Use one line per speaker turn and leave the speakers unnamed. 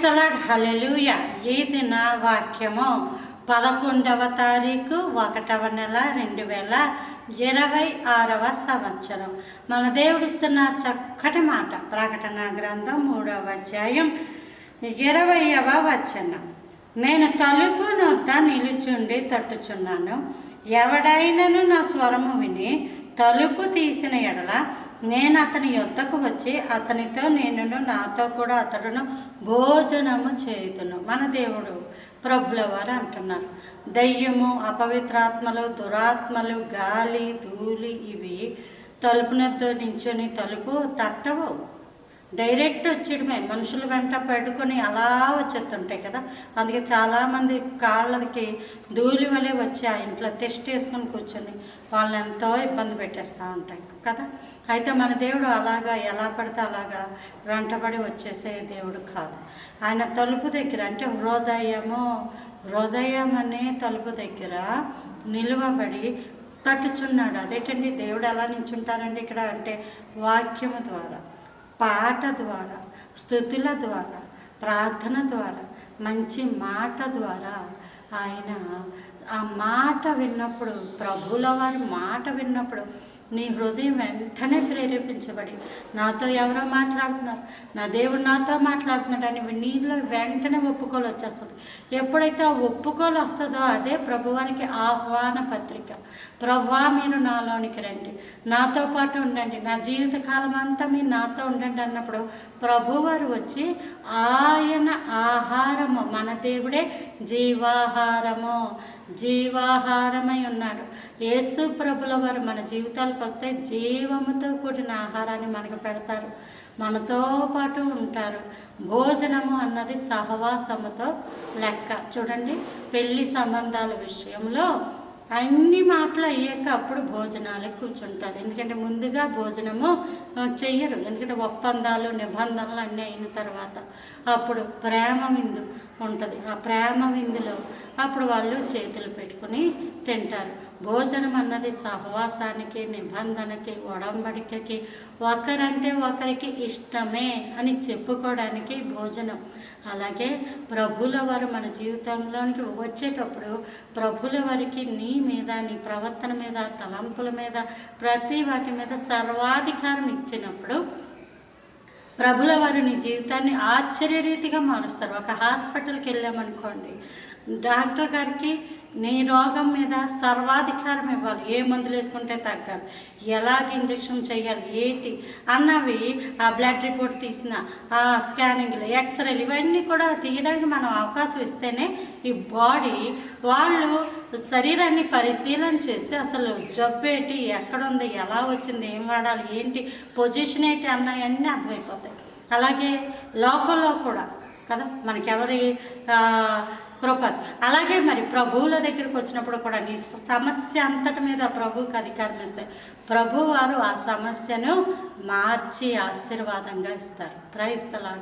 The lord, హల్లెలూయా. ఈ దిన వాక్యము 11వ తారీఖు 1వ నెల 2026వ సంవత్సరం. మన దేవుడిస్తున్న చక్కటి మాట ప్రకటన గ్రంథం 3వ అధ్యాయం 20వ వచనం. నేను తలుపు నొద్ద నిలుచుండి తట్టుచున్నాను. ఎవడైనను నా స్వరము విని తలుపు తీసిన ఎడల నేను అతని యొద్దకు వచ్చి అతనితో నేను నాతో కూడా అతడును భోజనము చేయుదును. మన దేవుడు ప్రభుల వారు అంటున్నారు, దయ్యము, అపవిత్రాత్మలు, దురాత్మలు, గాలి, ధూళి ఇవి తలుపునతో నించుని తలుపు తట్టవు. డైరెక్ట్ వచ్చేయడమే. మనుషులు వెంట పెట్టుకొని అలా వచ్చేస్తుంటాయి కదా. అందుకే చాలామంది కాళ్ళకి ధూళి వలె వచ్చి ఆ ఇంట్లో టెస్ట్ వేసుకొని కూర్చొని వాళ్ళని ఎంతో ఇబ్బంది పెట్టేస్తూ ఉంటాయి కదా. అయితే మన దేవుడు అలాగా ఎలా పడితే అలాగా వెంటబడి వచ్చేసే దేవుడు కాదు. ఆయన తలుపు దగ్గర అంటే హృదయం అనే తలుపు దగ్గర నిలువబడి తట్టుచున్నాడు. అదేంటండి, దేవుడు ఎలా నించుంటారండి ఇక్కడ అంటే వాక్యము ద్వారా, పాట ద్వారా, స్తుతుల ద్వారా, ప్రార్థన ద్వారా, మంచి మాట ద్వారా ఆయన ఆ మాట విన్నప్పుడు, ప్రభువుల వారి మాట విన్నప్పుడు నీ హృదయం వెంటనే ప్రేరేపించబడి నాతో ఎవరో మాట్లాడుతున్నారు, నా దేవుడు నాతో మాట్లాడుతున్నాడు అని నీలో వెంటనే ఒప్పుకోలు వచ్చేస్తుంది. ఎప్పుడైతే ఆ ఒప్పుకోలు వస్తుందో అదే ప్రభువానికి ఆహ్వాన పత్రిక. ప్రభువా, మీరు నాలోనికి రండి, నాతో పాటు ఉండండి, నా జీవిత కాలం అంతా మీరు నాతో ఉండండి అన్నప్పుడు ప్రభువారు వచ్చి ఆయన ఆహారము, మన దేవుడే జీవాహారమై ఉన్నాడు. యేసు ప్రభుల వారు మన జీవితాలకు వస్తే జీవముతో కూడిన ఆహారాన్ని మనకు పెడతారు, మనతో పాటు ఉంటారు. భోజనము అన్నది సహవాసముతో లెక్క. చూడండి, పెళ్లి సంబంధాల విషయంలో అన్ని మాటలు అయ్యాక అప్పుడు భోజనాలకు కూర్చుంటారు. ఎందుకంటే ముందుగా భోజనము చెయ్యరు. ఎందుకంటే ఒప్పందాలు, నిబంధనలు అన్నీ అయిన తర్వాత అప్పుడు ప్రేమ విందు ఉంటుంది. ఆ ప్రేమ విందులో అప్పుడు వాళ్ళు చేతులు పెట్టుకుని తింటారు. భోజనం అన్నది సహవాసానికి, నిబంధనకి, ఒడంబడికకి, ఒకరంటే ఒకరికి ఇష్టమే అని చెప్పుకోవడానికి భోజనం. అలాగే ప్రభుల వారు మన జీవితంలోనికి వచ్చేటప్పుడు ప్రభుల వారికి నీ మీద, నీ ప్రవర్తన మీద, తలంపుల మీద, ప్రతి వాటి మీద సర్వాధికారం ఇచ్చినప్పుడు ప్రభుల వారు నీ జీవితాన్ని ఆశ్చర్యరీతిగా మారుస్తారు. ఒక హాస్పిటల్కి వెళ్ళామనుకోండి, డాక్టర్ గారికి నీ రోగం మీద సర్వాధికారం ఇవ్వాలి. ఏ మందులు వేసుకుంటే తగ్గాలి, ఎలాగ ఇంజక్షన్ చేయాలి, ఏంటి అన్నవి ఆ బ్లడ్ రిపోర్ట్ తీసిన ఆ స్కానింగ్లు, ఎక్స్రేలు ఇవన్నీ కూడా తీయడానికి మనం అవకాశం ఇస్తేనే ఈ బాడీ వాళ్ళు శరీరాన్ని పరిశీలన చేసి అసలు జబ్బు ఏంటి, ఎక్కడుంది, ఎలా వచ్చింది, ఏం వాడాలి, ఏంటి పొజిషన్ ఏంటి అన్నవన్నీ అర్థమైపోతాయి. అలాగే లోకంలో కూడా కదా మనకెవరి కృప. అలాగే మరి ప్రభువుల దగ్గరికి వచ్చినప్పుడు కూడా నీ సమస్య అంతటి మీద ప్రభువుకి అధికారం ఇస్తాయి. ప్రభు వారు ఆ సమస్యను మార్చి ఆశీర్వాదంగా ఇస్తారు. Praise the lord.